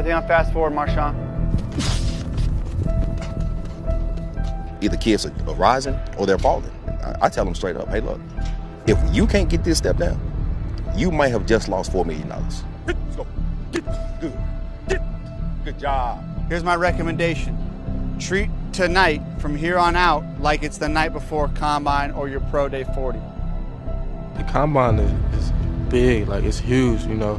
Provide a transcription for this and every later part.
Everything on fast forward, Marshon. Either kids are rising or they're falling. I tell them straight up, hey, look, if you can't get this step down, you might have just lost $4 million. Let's go. Good job. Here's my recommendation. Treat tonight from here on out like it's the night before Combine or your Pro Day 40. The Combine is big, like it's huge, you know.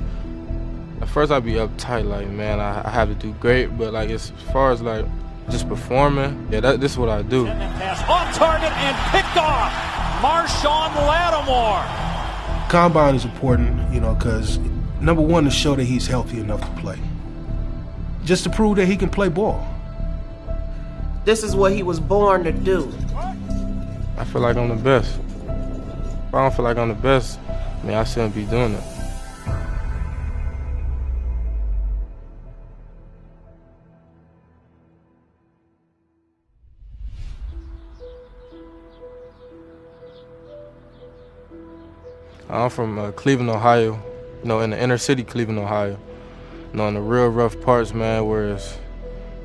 At first I'd be uptight, like, man, I have to do great, but like as far as like just performing, yeah, this is what I do. And that pass on target and picked off. Marshon Lattimore. Combine is important, you know, because number one, to show that he's healthy enough to play. Just to prove that he can play ball. This is what he was born to do. I feel like I'm the best. If I don't feel like I'm the best, I mean, I shouldn't be doing it. I'm from Cleveland, Ohio, you know, in the inner city Cleveland, Ohio. You know, in the real rough parts, man, where it's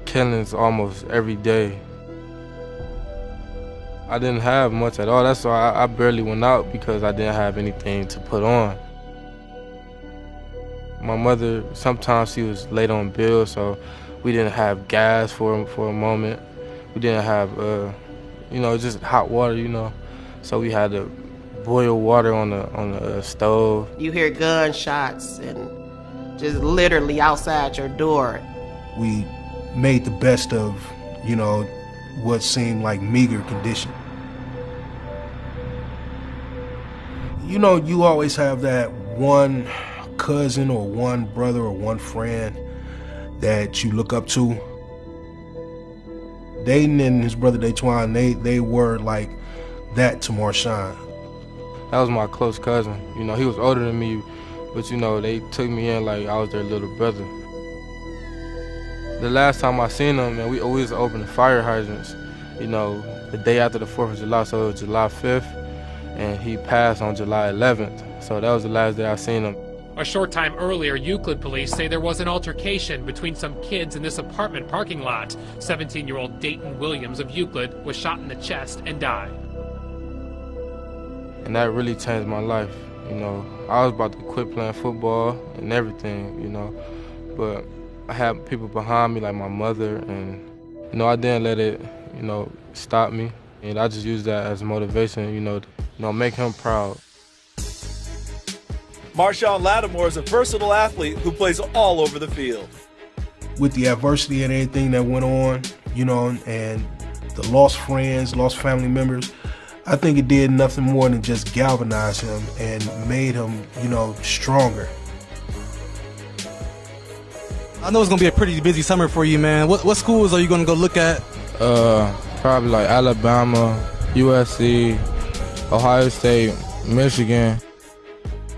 killings almost every day. I didn't have much at all. That's why I barely went out, because I didn't have anything to put on. My mother, sometimes she was late on bills, so we didn't have gas for a moment. We didn't have, you know, just hot water, you know. So we had to boil water on the stove. You hear gunshots and just literally outside your door. We made the best of, you know, what seemed like meager condition. You know, you always have that one cousin or one brother or one friend that you look up to. Dayton and his brother Daytwan, they were like that to Marshon. That was my close cousin. You know, he was older than me, but you know, they took me in like I was their little brother. The last time I seen him, man, we always opened fire hydrants, you know, the day after the 4th of July, so it was July 5th, and he passed on July 11th. So that was the last day I seen him. A short time earlier, Euclid police say there was an altercation between some kids in this apartment parking lot. 17-year-old Dayton Williams of Euclid was shot in the chest and died. And that really changed my life, you know. I was about to quit playing football and everything, you know, but I had people behind me like my mother, and, you know, I didn't let it, you know, stop me. And I just used that as motivation, you know, make him proud. Marshon Lattimore is a versatile athlete who plays all over the field. With the adversity and everything that went on, you know, and the lost friends, lost family members, I think it did nothing more than just galvanize him and made him, you know, stronger. I know it's gonna be a pretty busy summer for you, man. What schools are you gonna go look at? Probably like Alabama, USC, Ohio State, Michigan.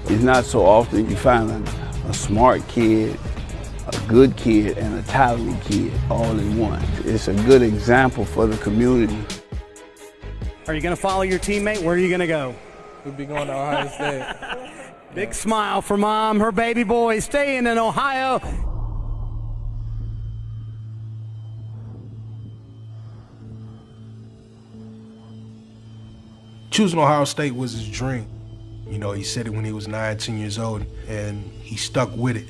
It's not so often you find a smart kid, a good kid, and a talented kid all in one. It's a good example for the community. Are you going to follow your teammate? Where are you going to go? We'll be going to Ohio State. Big smile for Mom. Her baby boy staying in Ohio. Choosing Ohio State was his dream. You know, he said it when he was 19 years old, and he stuck with it.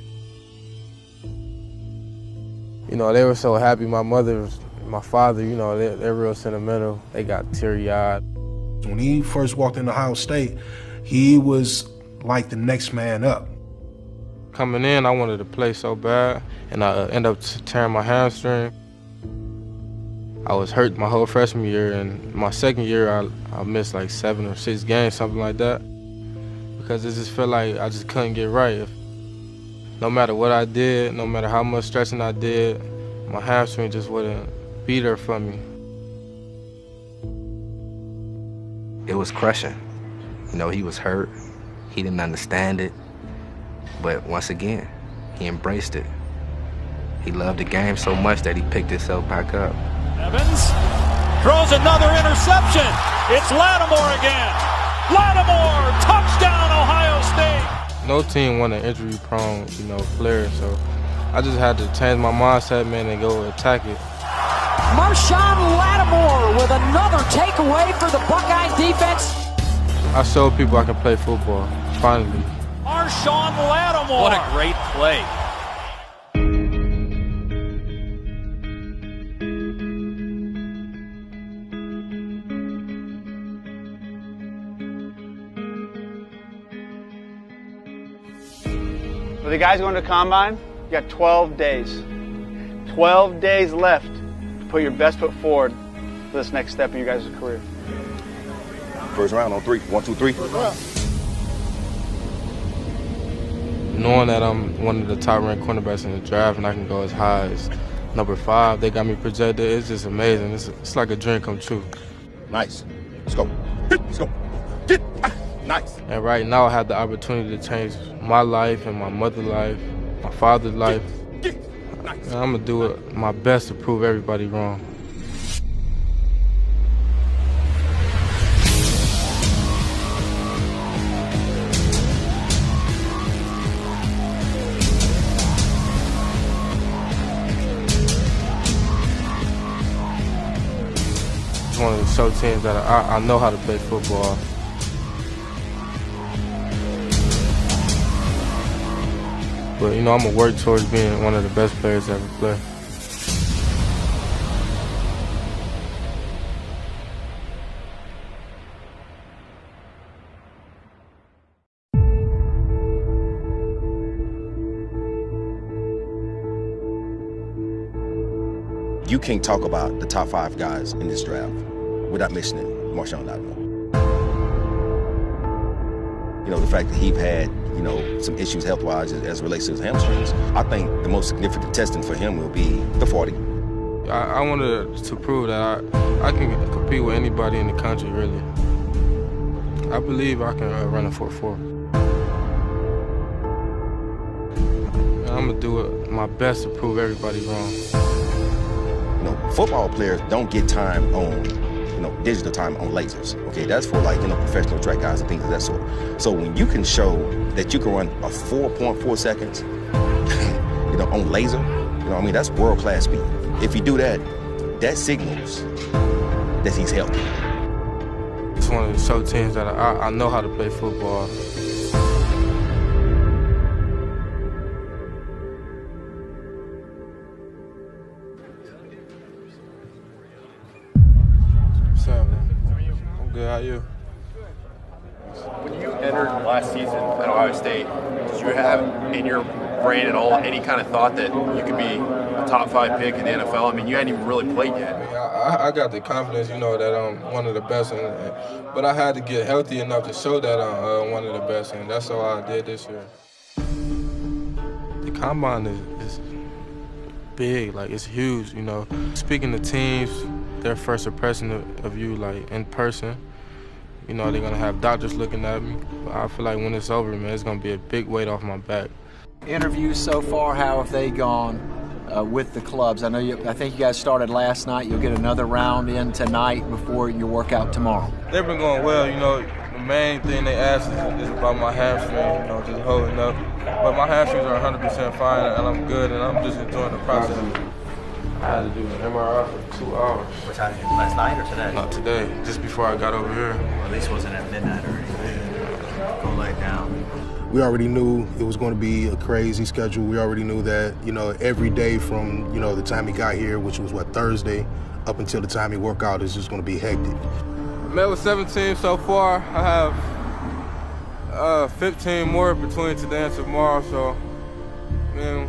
You know, they were so happy. My mother, my father, you know, they're real sentimental. They got teary-eyed. When he first walked into Ohio State, he was like the next man up. Coming in, I wanted to play so bad, and I ended up tearing my hamstring. I was hurt my whole freshman year, and my second year, I missed like 7 or 6 games, something like that, because it just felt like I just couldn't get right. No matter what I did, no matter how much stretching I did, my hamstring just wouldn't be there for me. It was crushing. You know, he was hurt. He didn't understand it. But once again, he embraced it. He loved the game so much that he picked himself back up. Evans throws another interception. It's Lattimore again. Lattimore, touchdown, Ohio State. No team want an injury-prone, you know, player, so I just had to change my mindset, man, and go attack it. Marshon Lattimore with another takeaway for the Buckeye defense. I showed people I can play football, finally. Marshon Lattimore. What a great play. For the guys going to Combine, you got 12 days. 12 days left to put your best foot forward for this next step in your guys' career. First round on 3. 1, 2, 3. Knowing that I'm one of the top-ranked cornerbacks in the draft and I can go as high as number 5, they got me projected. It's just amazing. It's like a dream come true. Nice. Let's go. Let's go. Get. Nice. And right now I have the opportunity to change my life and my mother's life, my father's life. Nice. And I'm going to do my best to prove everybody wrong. Just wanted to show teams that I know how to play football. But, you know, I'm going to work towards being one of the best players to ever play. You can't talk about the top 5 guys in this draft without mentioning Marshon Lattimore. You know, the fact that he's had, you know, some issues health-wise as it relates to his hamstrings. I think the most significant testing for him will be the 40. I wanted to prove that I can compete with anybody in the country, really. I believe I can run a 4.4. I'm going to do my best to prove everybody wrong. You know, football players don't get time on, you know, digital time on lasers. Okay, that's for, like, you know, professional track guys and things of that sort. So when you can show that you can run a 4.4 seconds, you know, on laser, you know what I mean, that's world-class speed. If you do that, that signals that he's healthy. Just wanted to show teams that I know how to play football. How are you? When you entered last season at Ohio State, did you have in your brain at all any kind of thought that you could be a top 5 pick in the NFL? I mean, you hadn't even really played yet. I got the confidence, you know, that I'm one of the best, but I had to get healthy enough to show that I'm one of the best, and that's all I did this year. The Combine is big, like, it's huge, you know. Speaking to teams, their first impression of you, like, in person, you know, they're going to have doctors looking at me. But I feel like when it's over, man, it's going to be a big weight off my back. Interviews so far, how have they gone with the clubs? I think you guys started last night. You'll get another round in tonight before your workout tomorrow. They've been going well, you know. The main thing they ask is about my hamstring, you know, just holding up. But my hamstrings are 100% fine, and I'm good, and I'm just enjoying the process. I had to do an MRI for 2 hours. What time? Last night or today? Not today, just before I got over here. Well, at least it wasn't at midnight or anything. Yeah. Go lay down. We already knew it was going to be a crazy schedule. We already knew that, you know, every day from, you know, the time he got here, which was, Thursday, up until the time he worked out is just going to be hectic. I met with 17 so far. I have 15 more between today and tomorrow, so, man,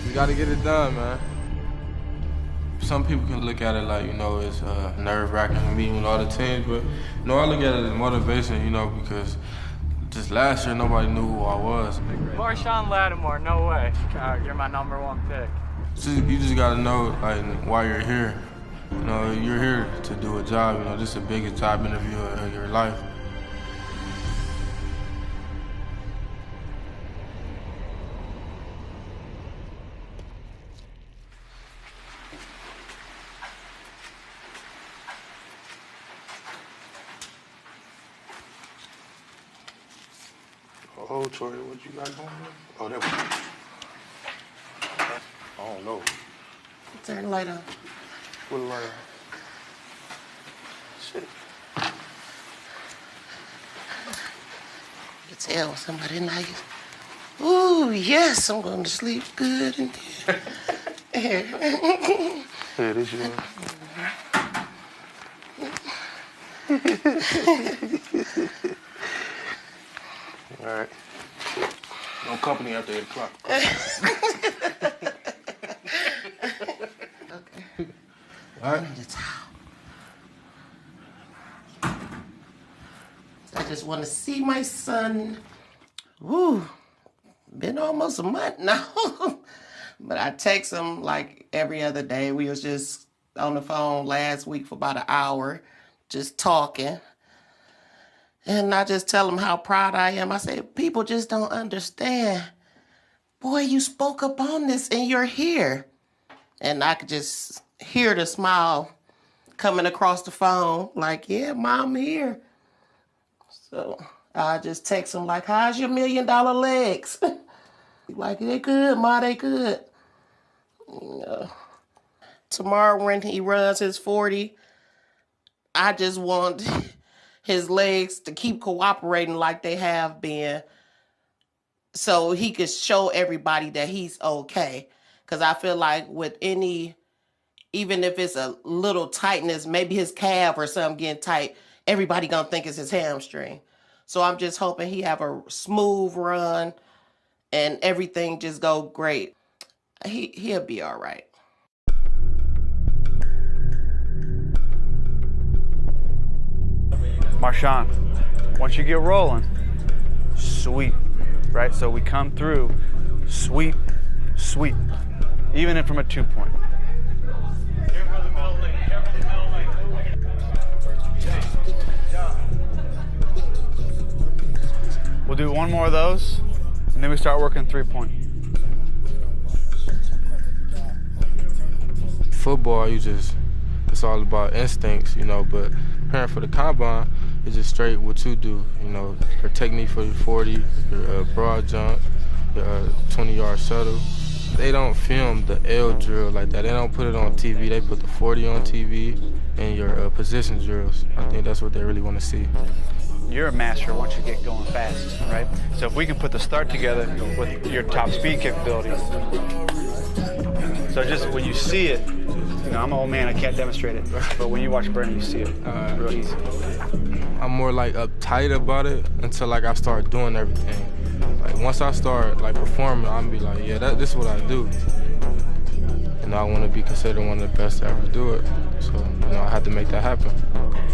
you got to get it done, man. Some people can look at it like, you know, it's nerve-wracking meeting with all the teams, but, you know, I look at it as motivation, you know, because just last year, nobody knew who I was. Marshon Lattimore, no way. You're my #1 pick. You just got to know, like, why you're here. You know, you're here to do a job. You know, this is the biggest job interview of your life. Oh, Tori, what you got going on? Oh, that was don't know. Turn the light on. What light on? Shit. You can tell when somebody nice. Ooh, yes, I'm going to sleep good and here. Here, this yours. All right. No company after 8 o'clock. Okay. All right. I just want to see my son. Woo, been almost a month now. But I text him like every other day. We was just on the phone last week for about an hour, just talking. And I just tell him how proud I am. I say, people just don't understand. Boy, you spoke up on this and you're here. And I could just hear the smile coming across the phone, like, yeah, Mom, I'm here. So I just text him like, how's your $1 million legs? Like, they good, Ma, they good. Tomorrow when he runs his 40, I just want his legs to keep cooperating like they have been so he could show everybody that he's okay. Because I feel like with any, even if it's a little tightness, maybe his calf or something getting tight, everybody gonna think it's his hamstring. So I'm just hoping he have a smooth run and everything just go great. He'll be all right. Marshon, once you get rolling, sweep, right? So we come through, sweep, sweep, even if from a 2-point. We'll do one more of those, and then we start working 3-point. Football, it's all about instincts, but preparing for the combine is just straight what you do, your technique for your 40, your broad jump, your 20-yard shuttle. They don't film the L drill like that. They don't put it on TV. They put the 40 on TV and your position drills. I think that's what they really want to see. You're a master once you get going fast, right? So if we can put the start together with your top speed capabilities. So just when you see it, I'm an old man, I can't demonstrate it. But when you watch Bernie, you see it real easy. I'm more uptight about it until I start doing everything. Once I start performing, I'm be like, yeah, this is what I do. And I want to be considered one of the best to ever do it. So I had to make that happen.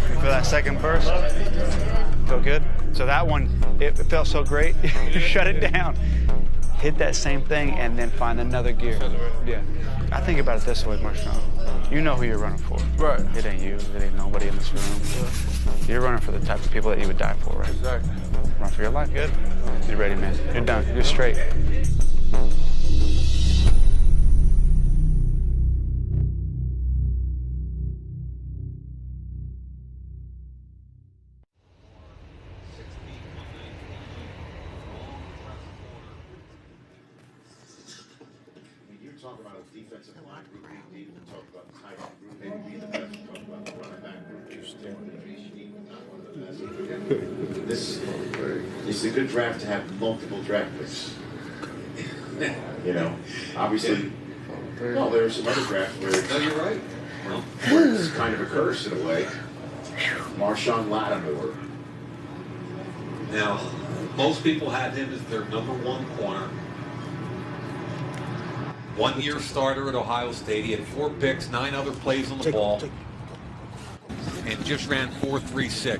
You feel that second burst? Feel good? So that one, it felt so great. You shut it down. Hit that same thing and then find another gear. Yeah. I think about it this way, Marshon. You know who you're running for. Right. It ain't you. It ain't nobody in this room. Yeah. You're running for the type of people that you would die for, right? Exactly. Run for your life. Good. You're ready, man. You're done. You're straight. Talk about a defensive line group being deep, talk about the tight end group, maybe being the best, talk about the running back group, this is a good draft to have multiple draft picks. Obviously, well, there are some other drafts where it's, you're right. Where it's kind of a curse in a way. Marshon Lattimore. Now, most people had him as their #1 corner. 1-year starter at Ohio State. He had 4 picks, 9 other plays on the ball, and just ran 4.36.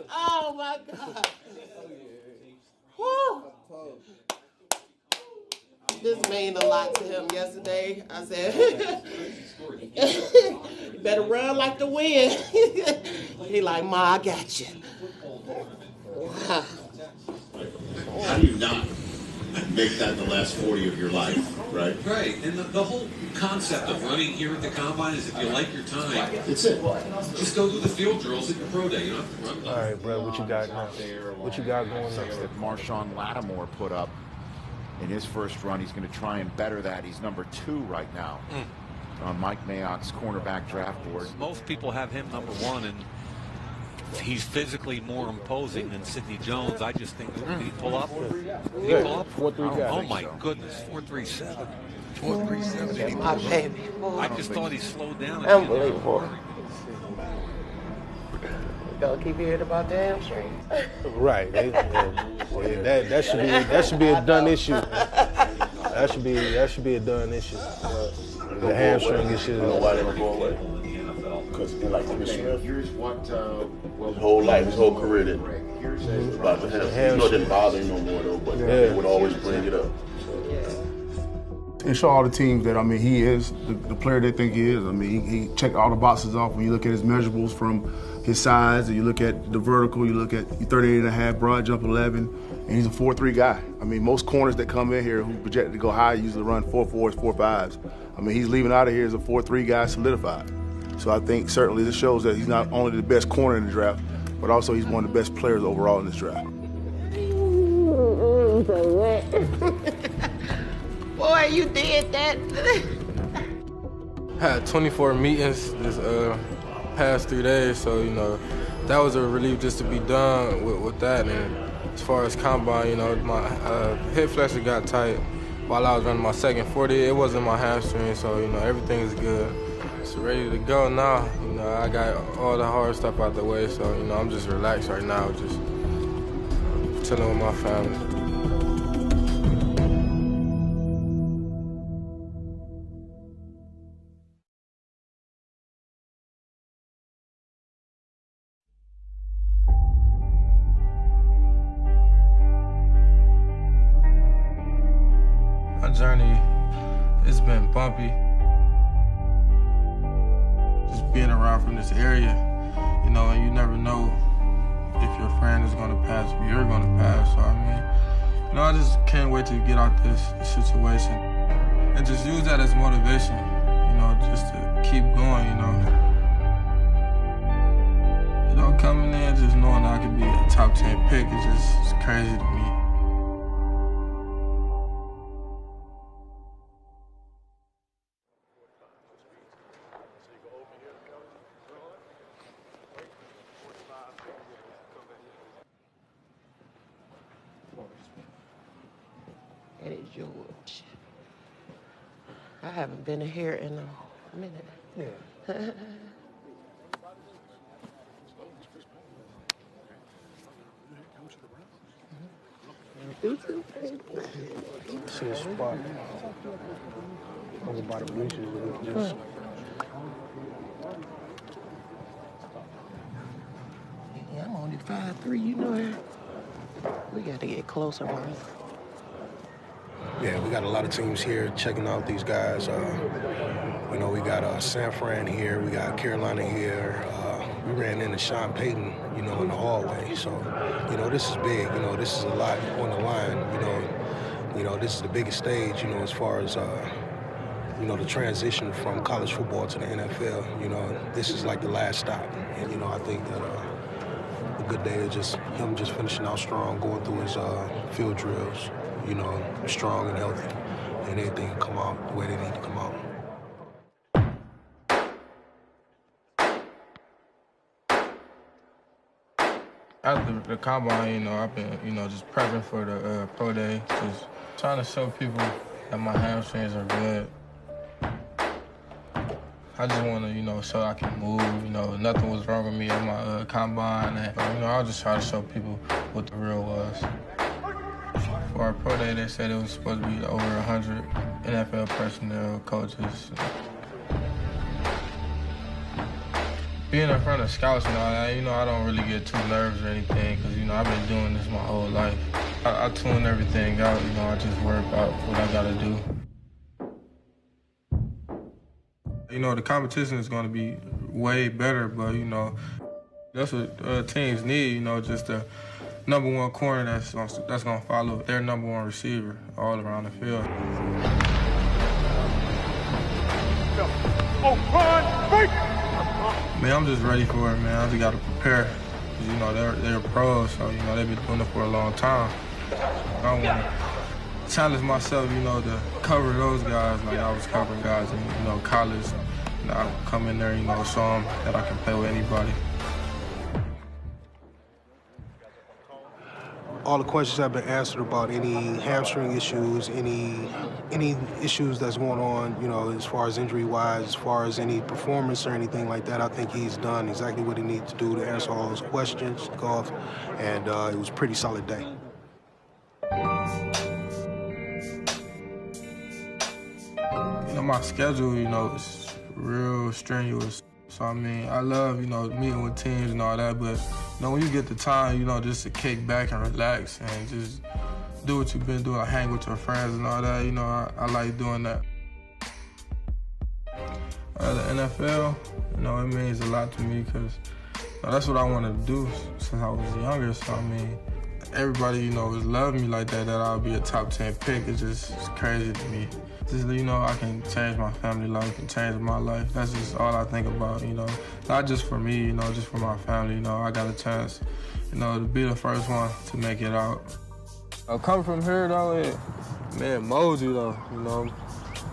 Oh my God. Woo. This meant a lot to him yesterday. I said, you better run like the wind. He like, Ma, I got you. How do you not make that the last 40 of your life, right? Right, and the whole concept of running here at the Combine is if you like your time, That's it. just go do the field drills at your pro day. You don't have to run. All right, bro, what you got now? What you got going next? That Marshon Lattimore put up in his first run. He's going to try and better that. He's number 2 right now on Mike Mayock's cornerback draft board. Most people have him number 1, and he's physically more imposing than Sidney Jones. I just think, did he pull up? Did he pull up? 4.3. Oh my goodness, 4.37. 4.37. My baby. I just thought he slowed down. Unbelievable. Don't keep hearing about the hamstring. Right. That should be a done issue. That should be a done issue. The hamstring issue. You know why they don't go away? Because like Smith, Here's what his whole life, his whole career didn't. About the hamstring. You know, it didn't bother him no more though, but they would always bring it up. It show all the teams that, I mean, he is the player they think he is. I mean, he checked all the boxes off. When you look at his measurables from his size, and you look at the vertical, you look at 38.5, broad jump 11, and he's a 4.3 guy. I mean, most corners that come in here who projected to go high usually run 4.4s, 4.5s. I mean, he's leaving out of here as a 4.3 guy solidified. So I think certainly this shows that he's not only the best corner in the draft, but also he's one of the best players overall in this draft. Boy, you did that. Had 24 meetings this past 3 days, so you know that was a relief just to be done with that. And as far as combine, you know, my hip flexor got tight while I was running my second 40. It wasn't my hamstring, so you know everything is good. It's ready to go now. You know, I got all the hard stuff out the way, so you know I'm just relaxed right now, just chilling with my family. My journey, it's been bumpy. Just being around from this area, you know, and you never know if your friend is gonna pass or you're gonna pass. So I mean, you know, I just can't wait to get out this situation and just use that as motivation, you know, just to keep going, you know. You know, coming in, just knowing I could be a top 10 pick is just crazy to me. That is George. I haven't been here in a minute. Yeah. See a spot over by the bleachers. Yeah, I'm only 5'3", you know that. We got to get closer, bro. Yeah, we got a lot of teams here checking out these guys. You know, we got San Fran here, we got Carolina here. We ran into Sean Payton, you know, in the hallway. So, you know, this is big. You know, this is a lot on the line. You know, this is the biggest stage. You know, as far as you know, the transition from college football to the NFL. You know, this is like the last stop. And you know, I think that a good day is just him just finishing out strong, going through his field drills. You know, strong and healthy, and everything can come out the way they need to come out. After the combine, you know, I've been, you know, just prepping for the pro day, just trying to show people that my hamstrings are good. I just want to, you know, show I can move, you know, nothing was wrong with me at my combine. And, you know, I'll just try to show people what the real was. For our pro day, they said it was supposed to be over 100 NFL personnel, coaches. Being in front of scouts and all that, you know, I don't really get too nervous or anything because, you know, I've been doing this my whole life. I tune everything out, you know, I just worry about what I gotta do. You know, the competition is gonna be way better, but, you know, that's what teams need, you know, just to number one corner that's gonna follow their number one receiver all around the field. Man, I'm just ready for it, man. I just gotta prepare. You know, they're pros, so you know they've been doing it for a long time. I wanna challenge myself, you know, to cover those guys like I was covering guys in, you know, college. You know, I come in there, you know, show them that I can play with anybody. All the questions have been answered about any hamstring issues, any issues that's going on, you know, as far as injury-wise, as far as any performance or anything like that. I think he's done exactly what he needs to do to answer all those questions, golf, and it was a pretty solid day. You know, my schedule, you know, is real strenuous. So, I mean, I love, you know, meeting with teams and all that, but, you know, when you get the time, you know, just to kick back and relax and just do what you've been doing, hang with your friends and all that, you know, I like doing that. The NFL, you know, it means a lot to me because that's what I wanted to do since I was younger. So, I mean, everybody, you know, has loved me like that I'll be a top 10 pick. It's crazy to me. Just, you know, I can change my family life and change my life. That's just all I think about, you know. Not just for me, you know, just for my family, you know. I got a chance, you know, to be the first one to make it out. Coming from here, though, it molds you, though, you know,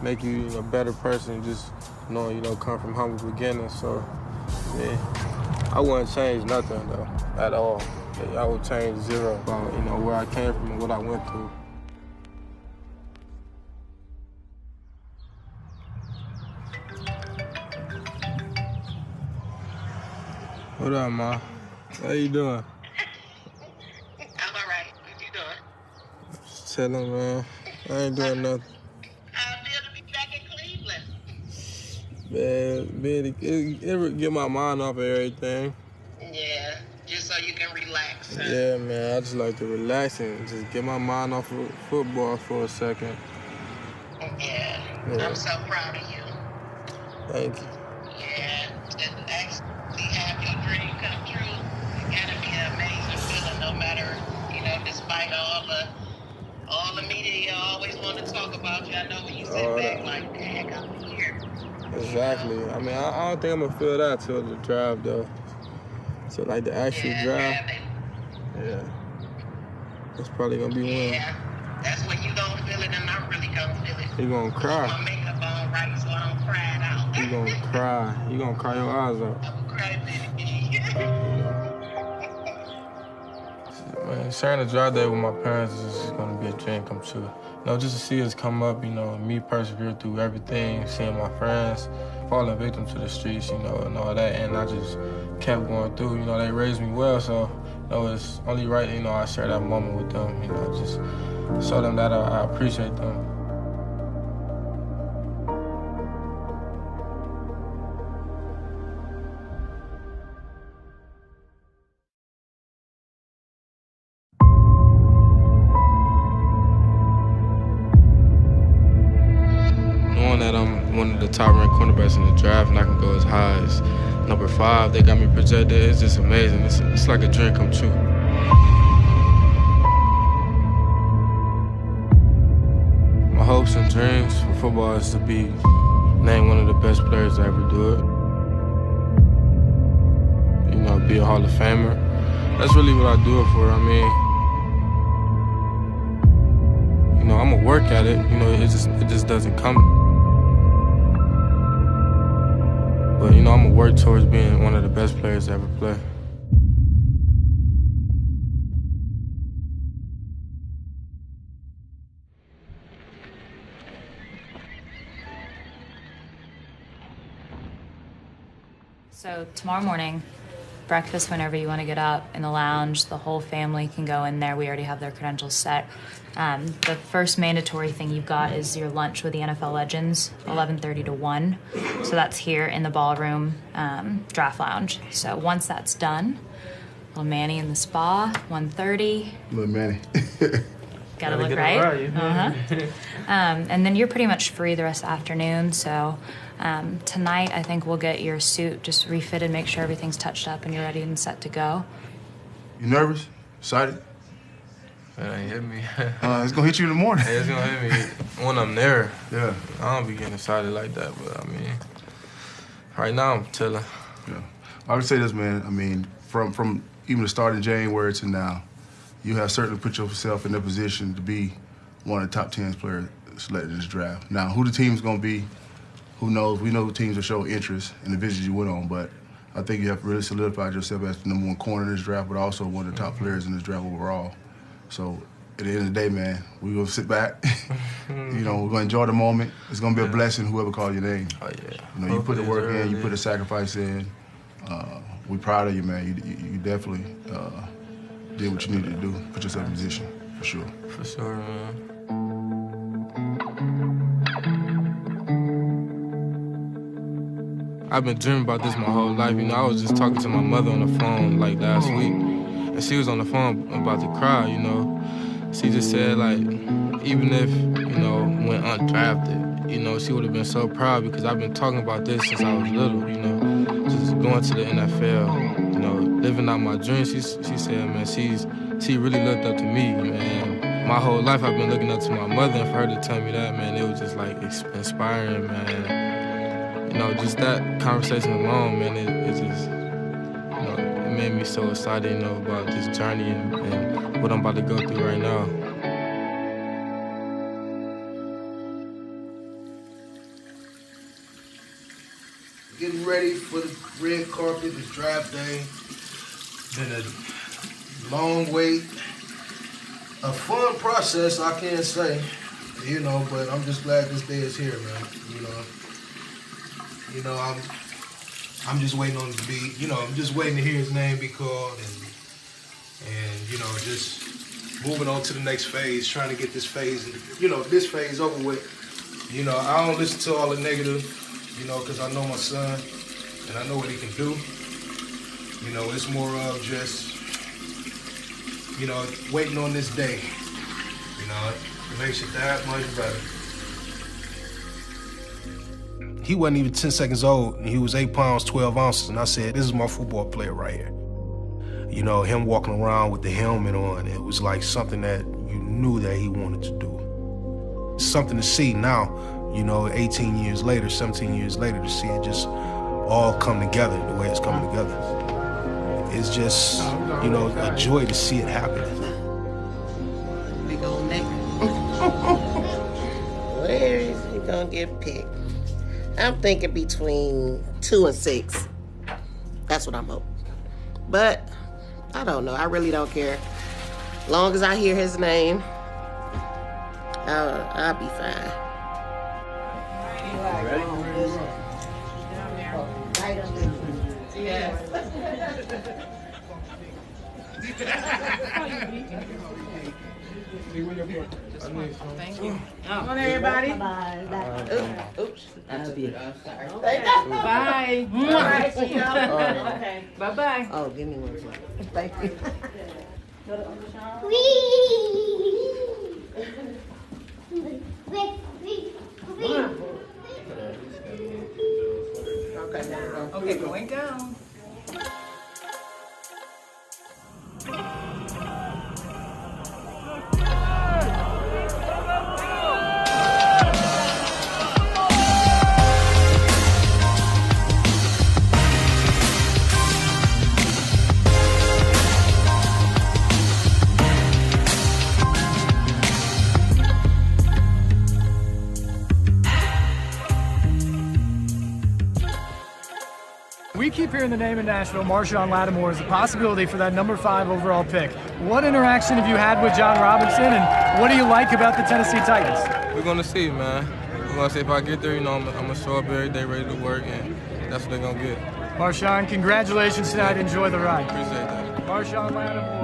make you a better person, just, you know, come from humble beginnings. So, yeah, I wouldn't change nothing, though, at all. I would change zero about, you know, where I came from and what I went through. What up, Ma? How you doing? I'm all right. What you doing? Just chilling, man. I ain't doing nothing. I feel to be back in Cleveland. Man, it get my mind off of everything. Yeah, just so you can relax. Huh? Yeah, man, I just like to relax and just get my mind off of football for a second. Yeah, I'm so proud of you. Thank you. Yeah, to actually have your dream come true, it gotta be an amazing feeling, no matter, you know, despite all the media always want to talk about you. I know when you sit back like, dang, I'm here. Exactly. I mean, I don't think I'm gonna feel that till the draft, though. So, like, the actual draft. Yeah. That's probably gonna be one. Yeah, that's when you don't feel it and I'm really gonna feel it. You gonna cry. Put my makeup on right so I don't cry it out. You gonna cry. You gonna cry your eyes out. I'm gonna cry, baby. Man, sharing the draft day with my parents is gonna be a dream come true. You know, just to see us come up, you know, me persevere through everything, seeing my friends falling victim to the streets, you know, and all that, and I just kept going through. You know, they raised me well, so, you know, it's only right, you know, I share that moment with them, you know, just show them that I appreciate them. That I'm one of the top-ranked cornerbacks in the draft and I can go as high as number 5. They got me projected. It's just amazing. It's like a dream come true. My hopes and dreams for football is to be named one of the best players to ever do it. You know, be a Hall of Famer. That's really what I do it for. I mean, you know, I'm gonna work at it. You know, it just doesn't come. But, you know, I'm gonna work towards being one of the best players to ever play. So tomorrow morning, breakfast whenever you want to get up in the lounge, the whole family can go in there. We already have their credentials set. The first mandatory thing you've got is your lunch with the NFL legends, 11:30 to 1. So that's here in the ballroom draft lounge. So once that's done, little Manny in the spa, 1:30. Little Manny. Gotta look right. And then you're pretty much free the rest of the afternoon. So tonight, I think we'll get your suit just refitted, make sure everything's touched up and you're ready and set to go. You nervous? Excited? It ain't hit me. It's gonna hit you in the morning. It's gonna hit me when I'm there. Yeah. I don't be getting excited like that, but I mean, right now I'm chilling. Yeah. I would say this, man. I mean, from even the start of January to now, you have certainly put yourself in a position to be one of the top 10 players selected in this draft. Now, who the team's gonna be, who knows? We know teams will show interest in the visions you went on, but I think you have really solidified yourself as the #1 corner in this draft, but also one of the top players in this draft overall. So at the end of the day, man, we're gonna sit back. We're gonna enjoy the moment. It's gonna be a blessing whoever calls your name. Oh yeah. You put the work in, you put the sacrifice in. We're proud of you, man. You definitely did what you needed to do. Put yourself in position, for sure. For sure, man. I've been dreaming about this my whole life. I was just talking to my mother on the phone like last week, and she was on the phone about to cry, She just said, like, even if, went undrafted, she would have been so proud because I've been talking about this since I was little, just going to the NFL, living out my dreams. She said, man, she really looked up to me, man. My whole life I've been looking up to my mother, and for her to tell me that, man, it was just, like, inspiring, man. Just that conversation alone, man, it just, it made me so excited, about this journey and what I'm about to go through right now. Getting ready for the red carpet, it's draft day. Been a long wait. A fun process, I can't say, but I'm just glad this day is here, man. I'm just waiting on it to be, I'm just waiting to hear his name be called and just moving on to the next phase, trying to get this phase, this phase over with. I don't listen to all the negative, because I know my son and I know what he can do. It's more of just, waiting on this day. It makes it that much better. He wasn't even 10 seconds old, and he was 8 pounds, 12 ounces, and I said, this is my football player right here. Him walking around with the helmet on, it was like something that you knew that he wanted to do. Something to see now, 18 years later, 17 years later, to see it just all come together the way it's coming together. It's just, a joy to see it happen. Big old nigga. Where is he gonna get picked? I'm thinking between 2 and 6. That's what I'm hoping. But I don't know. I really don't care. As long as I hear his name, I'll be fine. Ready? Thank you. Come on, everybody. Bye. Oops. That's a bit. Sorry. Bye. Bye. See y'all. Okay. Bye-bye. Oh, give me one. Thank you. Okay, going down. We keep hearing the name in Nashville, Marshon Lattimore, is a possibility for that #5 overall pick. What interaction have you had with John Robinson, and what do you like about the Tennessee Titans? We're going to see, man. We're going to see if I get there, I'm going to show up every day ready to work, and that's what they're going to get. Marshon, congratulations tonight. Enjoy the ride. Appreciate that. Marshon Lattimore.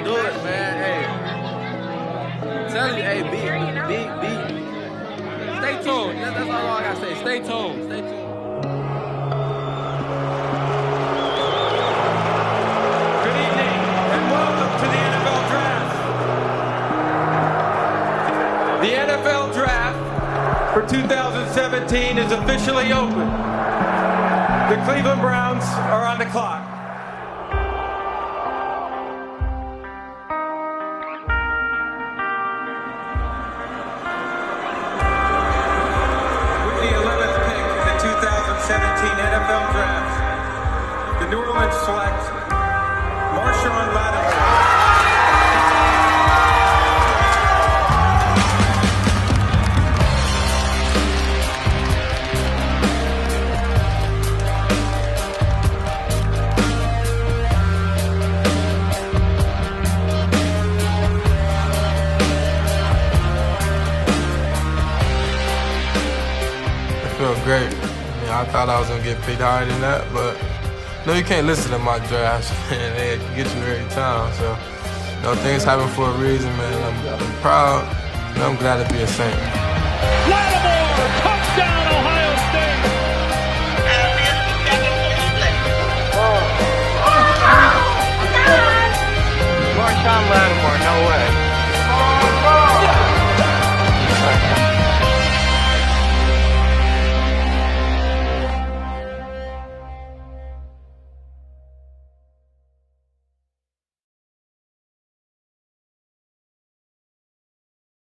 Do it, man. Hey, I'm telling you, hey, big. Stay tuned. That's all I gotta say. Stay tuned. Stay tuned. NFL Draft for 2017 is officially open. The Cleveland Browns are on the clock. With the 11th pick in the 2017 NFL Draft, the New Orleans select Marshon Lattimore. Felt great. I thought I was gonna get picked higher than that, but no, you can't listen to mock drafts, man. They get you every time. So, things happen for a reason, man. I'm proud, and I'm glad to be a Saint. Lattimore